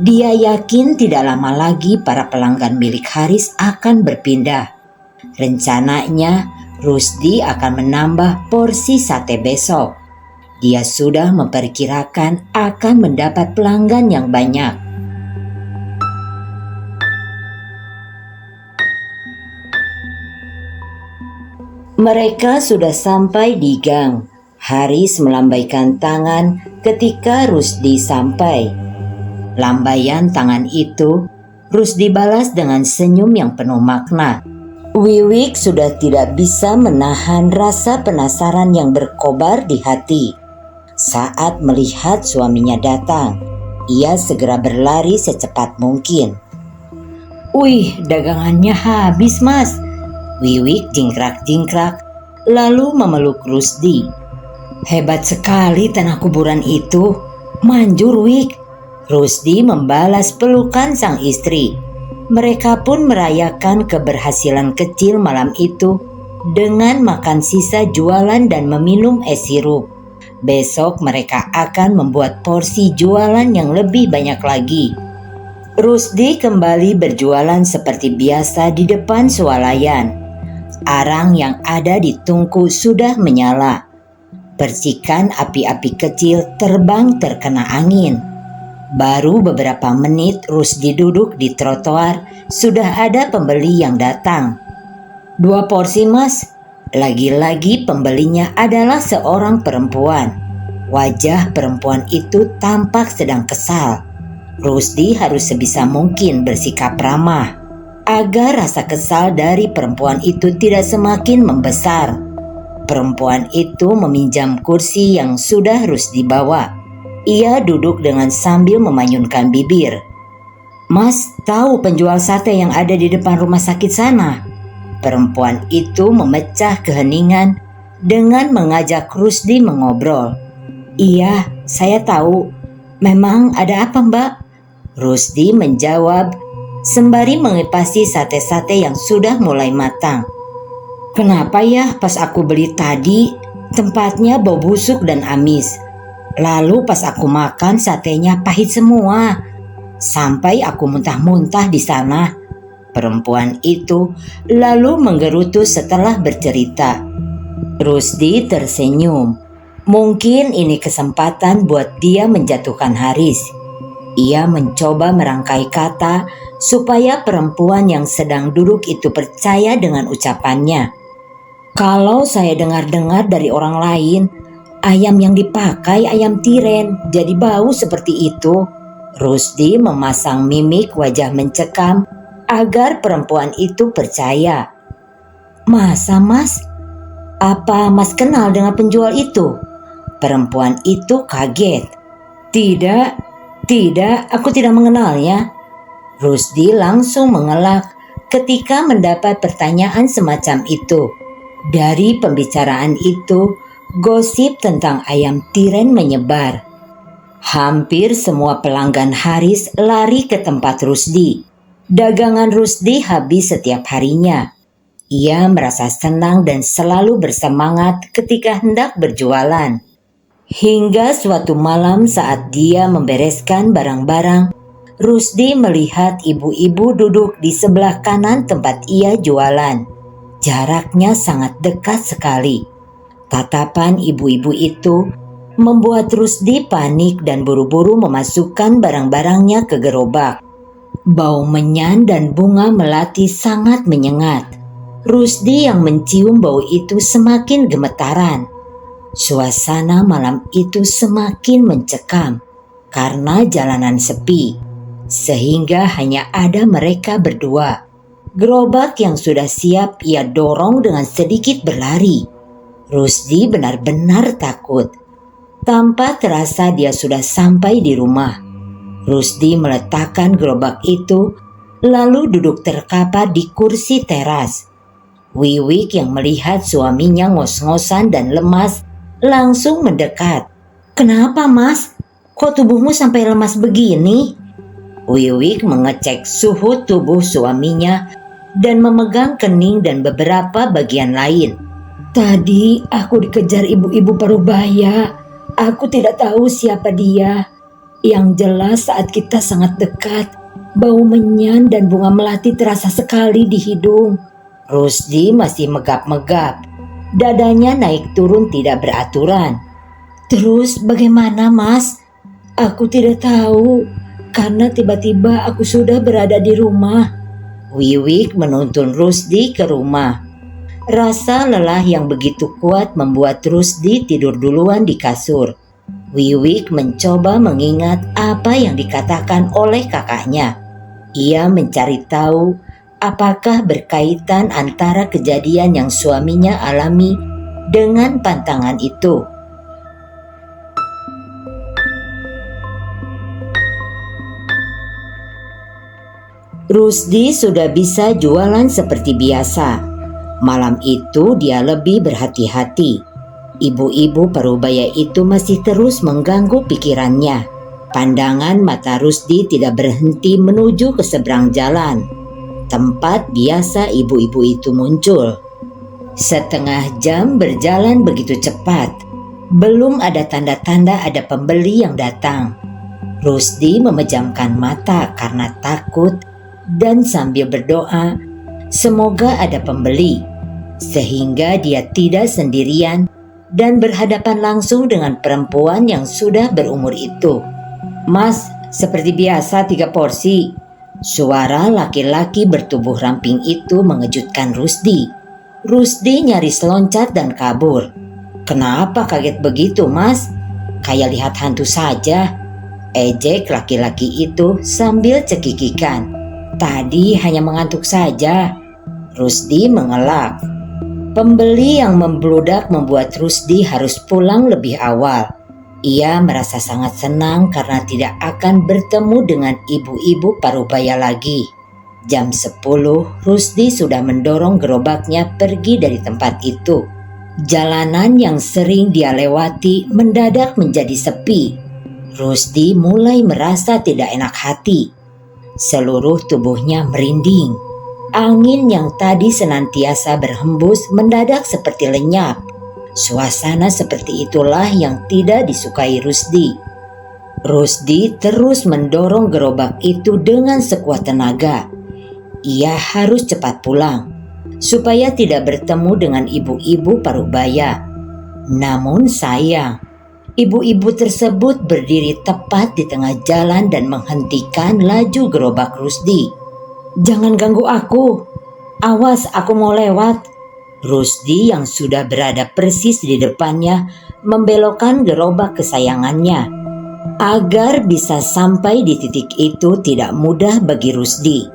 Dia yakin tidak lama lagi para pelanggan milik Haris akan berpindah. Rencananya Rusdi akan menambah porsi sate besok. Dia sudah memperkirakan akan mendapat pelanggan yang banyak. Mereka sudah sampai di gang. Haris melambaikan tangan ketika Rusdi sampai. Lambaian tangan itu Rusdi balas dengan senyum yang penuh makna. Wiwik sudah tidak bisa menahan rasa penasaran yang berkobar di hati. Saat melihat suaminya datang, ia segera berlari secepat mungkin. "Wih, dagangannya habis, Mas." Wiwik jingkrak-jingkrak lalu memeluk Rusdi. "Hebat sekali tanah kuburan itu. Manjur, Wik." Rusdi membalas pelukan sang istri. Mereka pun merayakan keberhasilan kecil malam itu dengan makan sisa jualan dan meminum es sirup. Besok mereka akan membuat porsi jualan yang lebih banyak lagi. Rusdi kembali berjualan seperti biasa di depan swalayan. Arang yang ada di tungku sudah menyala. Percikan api-api kecil terbang terkena angin. Baru beberapa menit Rusdi duduk di trotoar, sudah ada pembeli yang datang. "2 porsi, Mas." Lagi-lagi pembelinya adalah seorang perempuan. Wajah perempuan itu tampak sedang kesal. Rusdi harus sebisa mungkin bersikap ramah agar rasa kesal dari perempuan itu tidak semakin membesar. Perempuan itu meminjam kursi yang sudah Rusdi bawa. Ia duduk dengan sambil memanyunkan bibir. "Mas, tahu penjual sate yang ada di depan rumah sakit sana?" Perempuan itu memecah keheningan dengan mengajak Rusdi mengobrol. "Iya, saya tahu. Memang ada apa, Mbak?" Rusdi menjawab sembari mengipasi sate-sate yang sudah mulai matang. "Kenapa ya pas aku beli tadi tempatnya bau busuk dan amis. Lalu pas aku makan satenya pahit semua. Sampai aku muntah-muntah di sana." Perempuan itu lalu menggerutu setelah bercerita. Rusdi tersenyum. Mungkin ini kesempatan buat dia menjatuhkan Haris. Ia mencoba merangkai kata supaya perempuan yang sedang duduk itu percaya dengan ucapannya. "Kalau saya dengar-dengar dari orang lain, ayam yang dipakai ayam tiren, jadi bau seperti itu." Rusdi memasang mimik wajah mencekam agar perempuan itu percaya. "Masa Mas? Apa Mas kenal dengan penjual itu?" Perempuan itu kaget. "Tidak, aku tidak mengenalnya." Rusdi langsung mengelak ketika mendapat pertanyaan semacam itu. Dari pembicaraan itu, gosip tentang ayam tiren menyebar. Hampir semua pelanggan Haris lari ke tempat Rusdi. Dagangan Rusdi habis setiap harinya. Ia merasa senang dan selalu bersemangat ketika hendak berjualan. Hingga suatu malam saat dia membereskan barang-barang, Rusdi melihat ibu-ibu duduk di sebelah kanan tempat ia jualan. Jaraknya sangat dekat sekali. Tatapan ibu-ibu itu membuat Rusdi panik dan buru-buru memasukkan barang-barangnya ke gerobak. Bau menyan dan bunga melati sangat menyengat. Rusdi yang mencium bau itu semakin gemetaran. Suasana malam itu semakin mencekam karena jalanan sepi, sehingga hanya ada mereka berdua. Gerobak yang sudah siap ia dorong dengan sedikit berlari. Rusdi benar-benar takut. Tanpa terasa dia sudah sampai di rumah. Rusdi meletakkan gerobak itu, lalu duduk terkapar di kursi teras. Wiwik yang melihat suaminya ngos-ngosan dan lemas langsung mendekat. "Kenapa Mas? Kok tubuhmu sampai lemas begini?" Wiwik mengecek suhu tubuh suaminya dan memegang kening dan beberapa bagian lain. "Tadi aku dikejar ibu-ibu Parubaya. Aku tidak tahu siapa dia. Yang jelas saat kita sangat dekat, bau menyan dan bunga melati terasa sekali di hidung." Rusdi masih megap-megap. Dadanya naik turun tidak beraturan. "Terus bagaimana Mas?" "Aku tidak tahu, karena tiba-tiba aku sudah berada di rumah." Wiwik menuntun Rusdi ke rumah. Rasa lelah yang begitu kuat membuat Rusdi tidur duluan di kasur. Wiwik mencoba mengingat apa yang dikatakan oleh kakaknya. Ia mencari tahu apakah berkaitan antara kejadian yang suaminya alami dengan pantangan itu. Rusdi sudah bisa jualan seperti biasa. Malam itu dia lebih berhati-hati. Ibu-ibu Parubaya itu masih terus mengganggu pikirannya. Pandangan mata Rusdi tidak berhenti menuju ke seberang jalan, tempat biasa ibu-ibu itu muncul. Setengah jam berjalan begitu cepat. Belum ada tanda-tanda ada pembeli yang datang. Rusdi memejamkan mata karena takut dan sambil berdoa semoga ada pembeli, sehingga dia tidak sendirian dan berhadapan langsung dengan perempuan yang sudah berumur itu. "Mas, seperti biasa 3 porsi." Suara laki-laki bertubuh ramping itu mengejutkan Rusdi. Rusdi nyaris loncat dan kabur. "Kenapa kaget begitu, Mas? Kayak lihat hantu saja," ejek laki-laki itu sambil cekikikan. "Tadi hanya mengantuk saja." Rusdi mengelak. Pembeli yang membludak membuat Rusdi harus pulang lebih awal. Ia merasa sangat senang karena tidak akan bertemu dengan ibu-ibu Parubaya lagi. Jam 10, Rusdi sudah mendorong gerobaknya pergi dari tempat itu. Jalanan yang sering dia lewati mendadak menjadi sepi. Rusdi mulai merasa tidak enak hati. Seluruh tubuhnya merinding. Angin yang tadi senantiasa berhembus mendadak seperti lenyap. Suasana seperti itulah yang tidak disukai Rusdi. Rusdi terus mendorong gerobak itu dengan sekuat tenaga. Ia harus cepat pulang, supaya tidak bertemu dengan ibu-ibu Parubaya. Namun sayang, ibu-ibu tersebut berdiri tepat di tengah jalan dan menghentikan laju gerobak Rusdi. "Jangan ganggu aku, awas aku mau lewat." Rusdi yang sudah berada persis di depannya membelokkan gerobak kesayangannya. Agar bisa sampai di titik itu tidak mudah bagi Rusdi.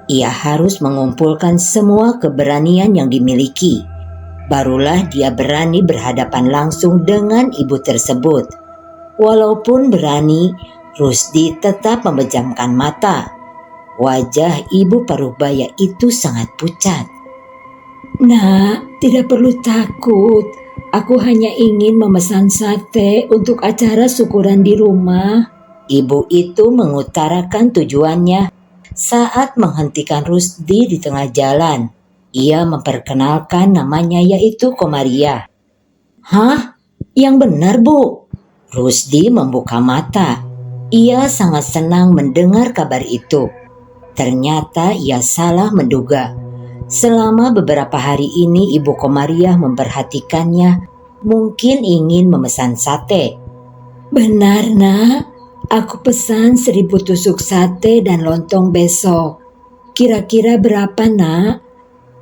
Ia harus mengumpulkan semua keberanian yang dimiliki. Barulah dia berani berhadapan langsung dengan ibu tersebut. Walaupun berani, Rusdi tetap memejamkan mata. Wajah ibu Parubaya itu sangat pucat. "Nak, tidak perlu takut. Aku hanya ingin memesan sate untuk acara syukuran di rumah." Ibu itu mengutarakan tujuannya saat menghentikan Rusdi di tengah jalan. Ia memperkenalkan namanya yaitu Komaria. "Hah? Yang benar, Bu?" Rusdi membuka mata. Ia sangat senang mendengar kabar itu. Ternyata ia salah menduga. Selama beberapa hari ini Ibu Komariah memperhatikannya, mungkin ingin memesan sate. "Benar, Nak. Aku pesan 1000 tusuk sate dan lontong besok. Kira-kira berapa, Nak?"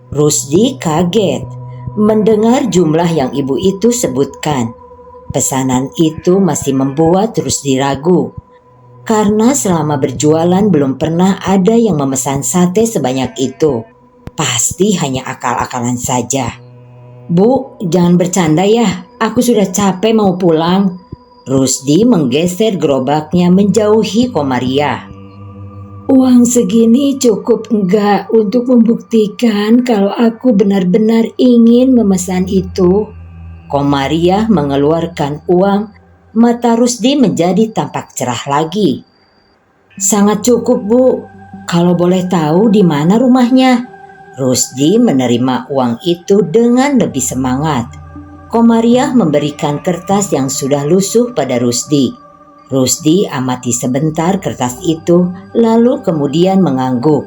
Rusdi kaget mendengar jumlah yang ibu itu sebutkan. Pesanan itu masih membuat Rusdi ragu. Karena selama berjualan belum pernah ada yang memesan sate sebanyak itu. Pasti hanya akal-akalan saja. "Bu, jangan bercanda ya. Aku sudah capek mau pulang." Rusdi menggeser gerobaknya menjauhi Komaria. "Uang segini cukup enggak untuk membuktikan kalau aku benar-benar ingin memesan itu?" Komaria mengeluarkan uang. Mata Rusdi menjadi tampak cerah lagi. "Sangat cukup, Bu. Kalau boleh tahu di mana rumahnya?" Rusdi menerima uang itu dengan lebih semangat. Komaria memberikan kertas yang sudah lusuh pada Rusdi. Rusdi amati sebentar kertas itu, lalu kemudian mengangguk.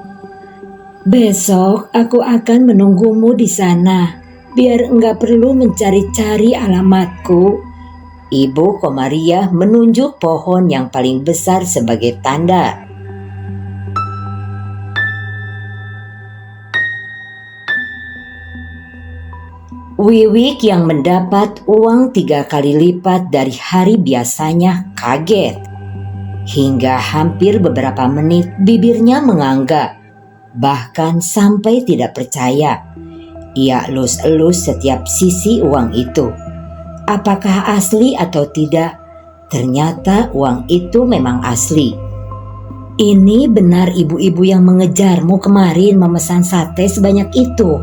"Besok aku akan menunggumu di sana, biar enggak perlu mencari-cari alamatku." Ibu Komaria menunjuk pohon yang paling besar sebagai tanda. Wiwik yang mendapat uang 3 kali lipat dari hari biasanya kaget. Hingga hampir beberapa menit bibirnya menganggak, bahkan sampai tidak percaya. Ia elus-elus setiap sisi uang itu. Apakah asli atau tidak? Ternyata uang itu memang asli. "Ini benar ibu-ibu yang mengejarmu kemarin memesan sate sebanyak itu?"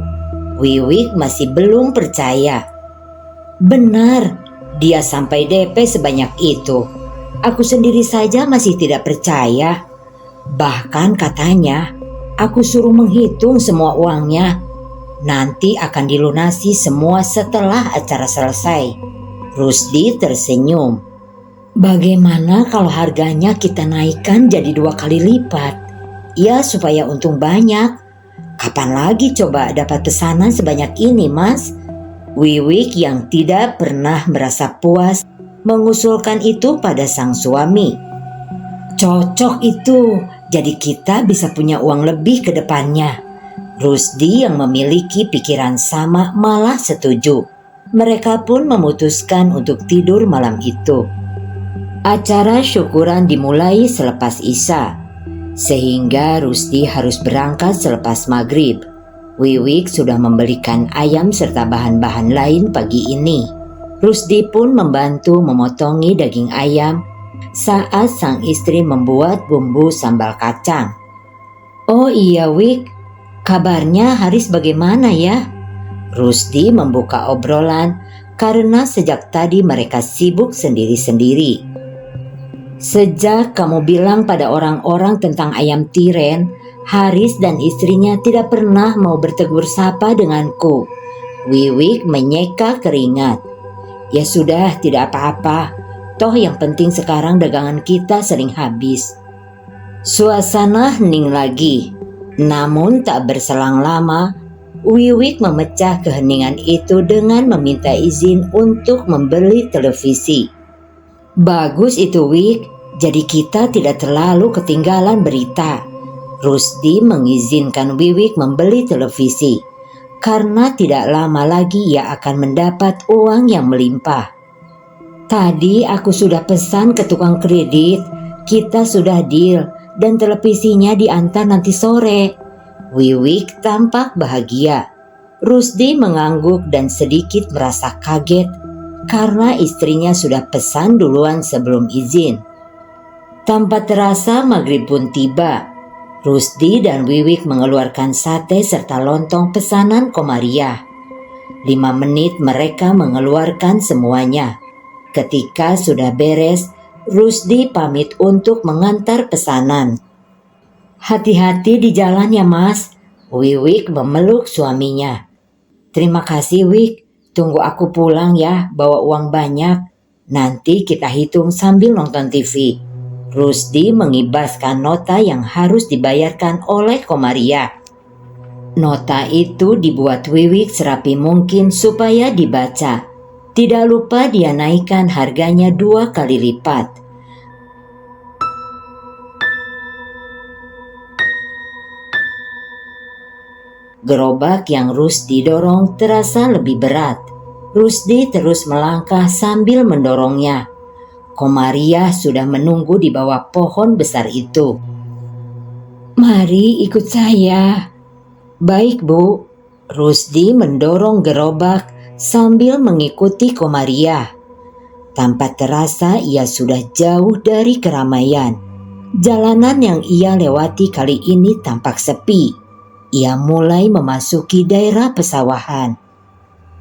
Wiwik masih belum percaya. "Benar, dia sampai DP sebanyak itu. Aku sendiri saja masih tidak percaya. Bahkan katanya, aku suruh menghitung semua uangnya. Nanti akan dilunasi semua setelah acara selesai." Rusdi tersenyum. "Bagaimana kalau harganya kita naikkan jadi 2 kali lipat? Ya supaya untung banyak. Kapan lagi coba dapat pesanan sebanyak ini, Mas?" Wiwik yang tidak pernah merasa puas mengusulkan itu pada sang suami. "Cocok itu, jadi kita bisa punya uang lebih ke depannya." Rusdi yang memiliki pikiran sama malah setuju. Mereka pun memutuskan untuk tidur malam itu. Acara syukuran dimulai selepas Isya, sehingga Rusdi harus berangkat selepas maghrib. Wiwik sudah membelikan ayam serta bahan-bahan lain pagi ini. Rusdi pun membantu memotongi daging ayam saat sang istri membuat bumbu sambal kacang. "Oh iya Wik, kabarnya Haris bagaimana ya?" Rusdi membuka obrolan karena sejak tadi mereka sibuk sendiri-sendiri. "Sejak kamu bilang pada orang-orang tentang ayam tiren, Haris dan istrinya tidak pernah mau bertegur sapa denganku." Wiwik menyeka keringat. "Ya sudah, tidak apa-apa. Toh yang penting sekarang dagangan kita sering habis." Suasana hening lagi. Namun tak berselang lama, Wiwik memecah keheningan itu dengan meminta izin untuk membeli televisi. "Bagus itu Wik, jadi kita tidak terlalu ketinggalan berita." Rusdi mengizinkan Wiwik membeli televisi, karena tidak lama lagi ia akan mendapat uang yang melimpah. "Tadi aku sudah pesan ke tukang kredit, kita sudah deal dan televisinya diantar nanti sore." Wiwik tampak bahagia. Rusdi mengangguk dan sedikit merasa kaget karena istrinya sudah pesan duluan sebelum izin. Tanpa terasa maghrib pun tiba. Rusdi dan Wiwik mengeluarkan sate serta lontong pesanan Komariah. 5 menit mereka mengeluarkan semuanya. Ketika sudah beres, Rusdi pamit untuk mengantar pesanan. "Hati-hati di jalan ya Mas," Wiwik memeluk suaminya. "Terima kasih Wik, tunggu aku pulang ya bawa uang banyak. Nanti kita hitung sambil nonton TV." Rusdi mengibaskan nota yang harus dibayarkan oleh Komariah. Nota itu dibuat Wiwik serapi mungkin supaya dibaca. Tidak lupa dia naikkan harganya 2 kali lipat. Gerobak yang Rusdi dorong terasa lebih berat. Rusdi terus melangkah sambil mendorongnya. Komariah sudah menunggu di bawah pohon besar itu. "Mari ikut saya." "Baik Bu." Rusdi mendorong gerobak sambil mengikuti Komariah. Tanpa terasa ia sudah jauh dari keramaian. Jalanan yang ia lewati kali ini tampak sepi. Ia mulai memasuki daerah pesawahan.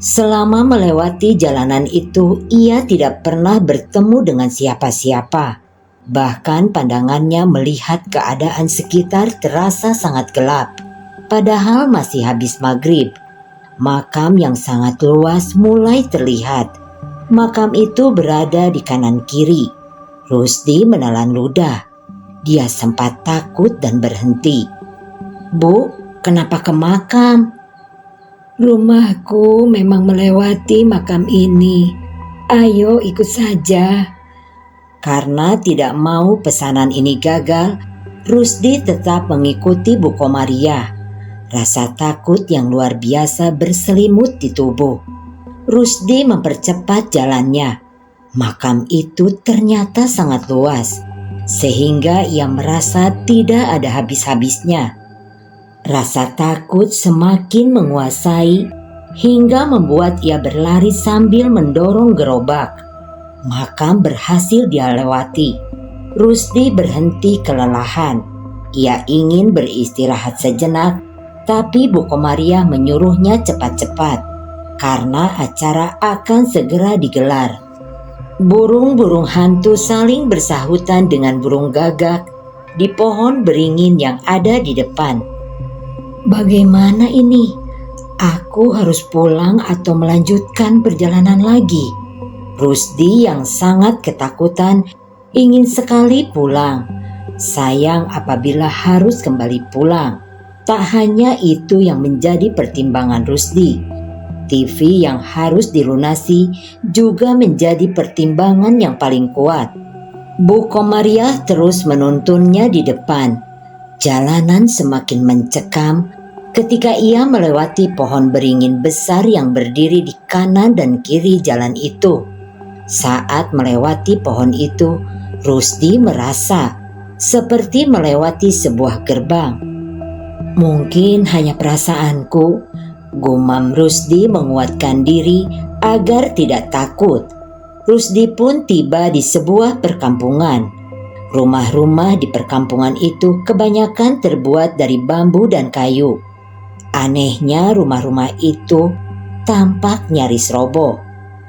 Selama melewati jalanan itu, ia tidak pernah bertemu dengan siapa-siapa. Bahkan pandangannya melihat keadaan sekitar terasa sangat gelap. Padahal masih habis maghrib. Makam yang sangat luas mulai terlihat. Makam itu berada di kanan kiri. Rusdi menelan ludah. Dia sempat takut dan berhenti. "Bu, kenapa ke makam?" "Rumahku memang melewati makam ini. Ayo ikut saja." Karena tidak mau pesanan ini gagal, Rusdi tetap mengikuti Bu Komariah. Rasa takut yang luar biasa berselimut di tubuh. Rusdi mempercepat jalannya. Makam itu ternyata sangat luas, sehingga ia merasa tidak ada habis-habisnya. Rasa takut semakin menguasai hingga membuat ia berlari sambil mendorong gerobak. Makam berhasil dia lewati. Rusdi berhenti kelelahan. Ia ingin beristirahat sejenak, tapi Bu Komariah menyuruhnya cepat-cepat karena acara akan segera digelar. Burung-burung hantu saling bersahutan dengan burung gagak di pohon beringin yang ada di depan. "Bagaimana ini? Aku harus pulang atau melanjutkan perjalanan lagi?" Rusdi yang sangat ketakutan ingin sekali pulang. Sayang apabila harus kembali pulang. Tak hanya itu yang menjadi pertimbangan Rusdi. TV yang harus dilunasi juga menjadi pertimbangan yang paling kuat. Bu Komariah terus menuntunnya di depan. Jalanan semakin mencekam ketika ia melewati pohon beringin besar yang berdiri di kanan dan kiri jalan itu. Saat melewati pohon itu, Rusdi merasa seperti melewati sebuah gerbang. "Mungkin hanya perasaanku," gumam Rusdi menguatkan diri agar tidak takut. Rusdi pun tiba di sebuah perkampungan. Rumah-rumah di perkampungan itu kebanyakan terbuat dari bambu dan kayu. Anehnya rumah-rumah itu tampak nyaris roboh.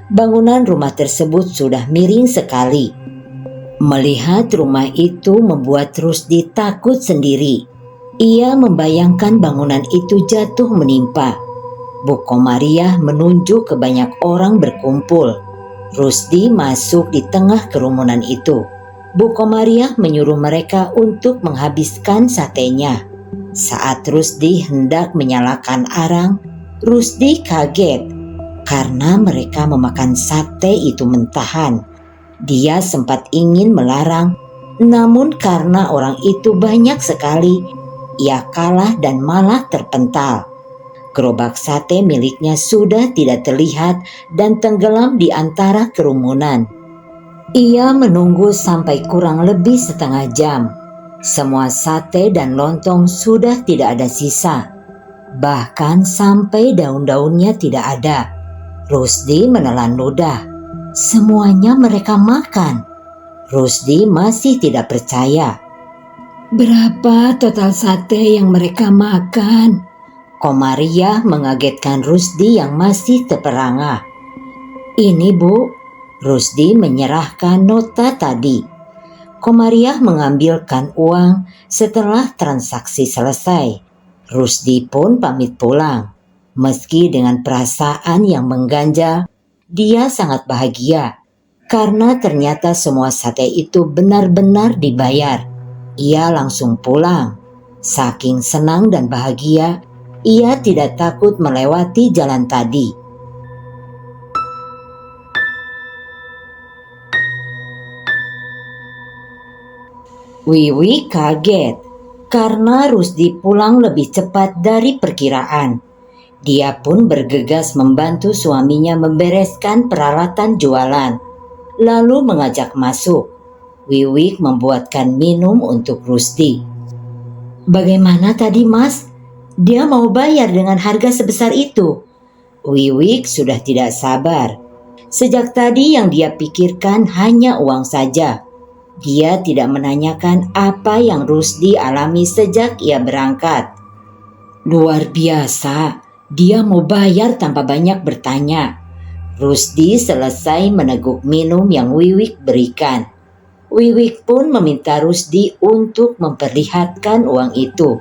Bangunan rumah tersebut sudah miring sekali. Melihat rumah itu membuat Rusdi takut sendiri. Ia membayangkan bangunan itu jatuh menimpa. Bu Komariah menunjuk ke banyak orang berkumpul. Rusdi masuk di tengah kerumunan itu. Bu Komariah menyuruh mereka untuk menghabiskan satenya. Saat Rusdi hendak menyalakan arang, Rusdi kaget karena mereka memakan sate itu mentahan. Dia sempat ingin melarang, namun karena orang itu banyak sekali, ia kalah dan malah terpental. Gerobak sate miliknya sudah tidak terlihat dan tenggelam di antara kerumunan. Ia menunggu sampai kurang lebih setengah jam. Semua sate dan lontong sudah tidak ada sisa. Bahkan sampai daun-daunnya tidak ada. Rusdi menelan ludah. Semuanya mereka makan. Rusdi masih tidak percaya. Berapa total sate yang mereka makan? Komariah mengagetkan Rusdi yang masih terperangah. Ini Bu, Rusdi menyerahkan nota tadi. Komariah mengambilkan uang setelah transaksi selesai. Rusdi pun pamit pulang. Meski dengan perasaan yang mengganjal, dia sangat bahagia karena ternyata semua sate itu benar-benar dibayar. Ia langsung pulang. Saking senang dan bahagia, ia tidak takut melewati jalan tadi. Wiwi kaget karena Rusdi pulang lebih cepat dari perkiraan. Dia pun bergegas membantu suaminya membereskan peralatan jualan, lalu mengajak masuk. Wiwik membuatkan minum untuk Rusdi. Bagaimana tadi Mas? Dia mau bayar dengan harga sebesar itu. Wiwik sudah tidak sabar. Sejak tadi yang dia pikirkan hanya uang saja. Dia tidak menanyakan apa yang Rusdi alami sejak ia berangkat. Luar biasa, dia mau bayar tanpa banyak bertanya. Rusdi selesai meneguk minum yang Wiwik berikan. Wiwik pun meminta Rusdi untuk memperlihatkan uang itu.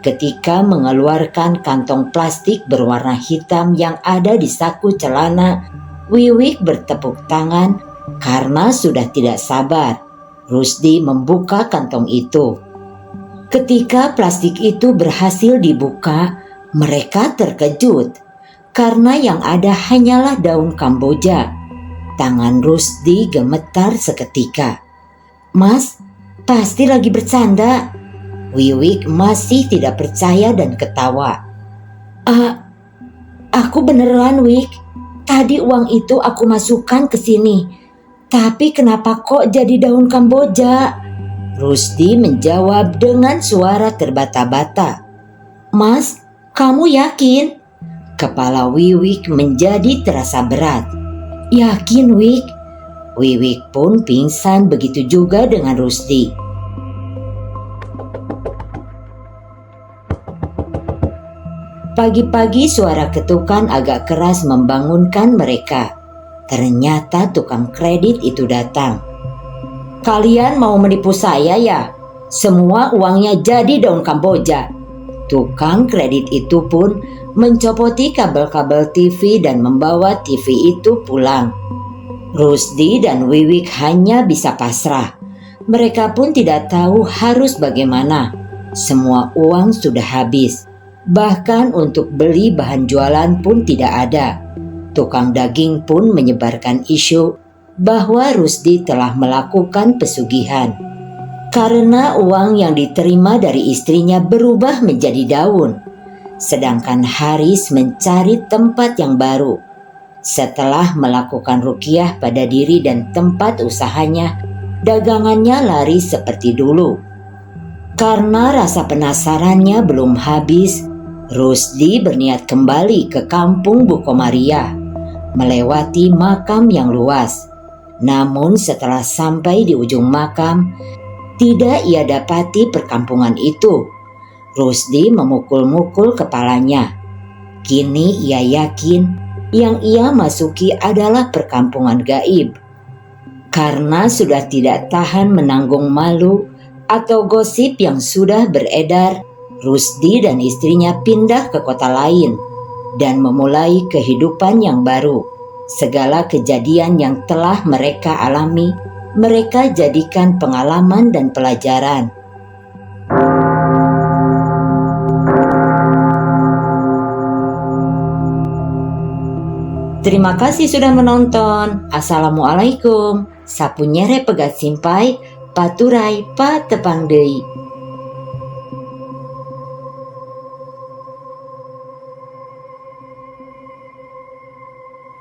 Ketika mengeluarkan kantong plastik berwarna hitam yang ada di saku celana, Wiwik bertepuk tangan karena sudah tidak sabar. Rusdi membuka kantong itu. Ketika plastik itu berhasil dibuka, mereka terkejut karena yang ada hanyalah daun Kamboja. Tangan Rusdi gemetar seketika. Mas, pasti lagi bercanda. Wiwik masih tidak percaya dan ketawa. Aku beneran, Wik. Tadi uang itu aku masukkan ke sini. Tapi kenapa kok jadi daun Kamboja? Rusdi menjawab dengan suara terbata-bata. Mas, kamu yakin? Kepala Wiwik menjadi terasa berat. Yakin, Wik? Wiwik pun pingsan, begitu juga dengan Rusdi. Pagi-pagi suara ketukan agak keras membangunkan mereka. Ternyata tukang kredit itu datang. Kalian mau menipu saya ya? Semua uangnya jadi daun Kamboja. Tukang kredit itu pun mencopoti kabel-kabel TV dan membawa TV itu pulang. Rusdi dan Wiwik hanya bisa pasrah. Mereka pun tidak tahu harus bagaimana. Semua uang sudah habis. Bahkan untuk beli bahan jualan pun tidak ada. Tukang daging pun menyebarkan isu bahwa Rusdi telah melakukan pesugihan. Karena uang yang diterima dari istrinya berubah menjadi daun. Sedangkan Haris mencari tempat yang baru. Setelah melakukan ruqyah pada diri dan tempat usahanya, dagangannya lari seperti dulu. Karena rasa penasarannya belum habis, Rusdi berniat kembali ke kampung Bu Komariah, melewati makam yang luas. Namun setelah sampai di ujung makam, tidak ia dapati perkampungan itu. Rusdi memukul-mukul kepalanya. Kini ia yakin yang ia masuki adalah perkampungan gaib. Karena sudah tidak tahan menanggung malu atau gosip yang sudah beredar, Rusdi dan istrinya pindah ke kota lain dan memulai kehidupan yang baru. Segala kejadian yang telah mereka alami, mereka jadikan pengalaman dan pelajaran. Terima kasih sudah menonton. Assalamualaikum. Sapunyere pegat simpai, paturai pa tepang deui.